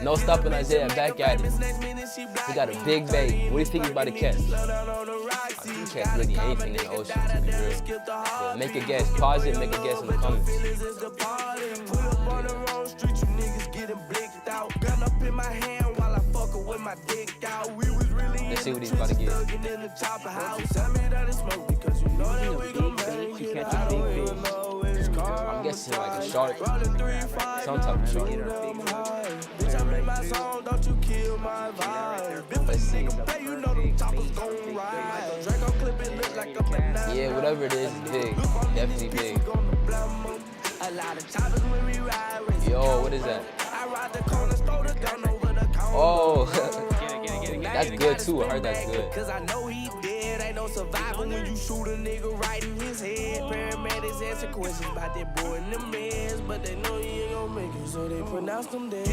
No stopping Isaiah, back at it. He got a big bait. What do you think he's about to catch? I think he catch really anything in the ocean, to be real. Yeah, make a guess. Pause it, make a guess in the comments. Let's see what he's about to get. I'm guessing like a shark. Some type of shark. Let's see. Yeah, whatever it is, it's big. Definitely big. Yo, what is that? Oh, that's good too. I heard that's good. Cause I know he dead. Ain't no survivor when you shoot a nigga right in his head. Paramedics answer questions about that boy in the mess, but they know he ain't gonna make it, so they pronounce them dead.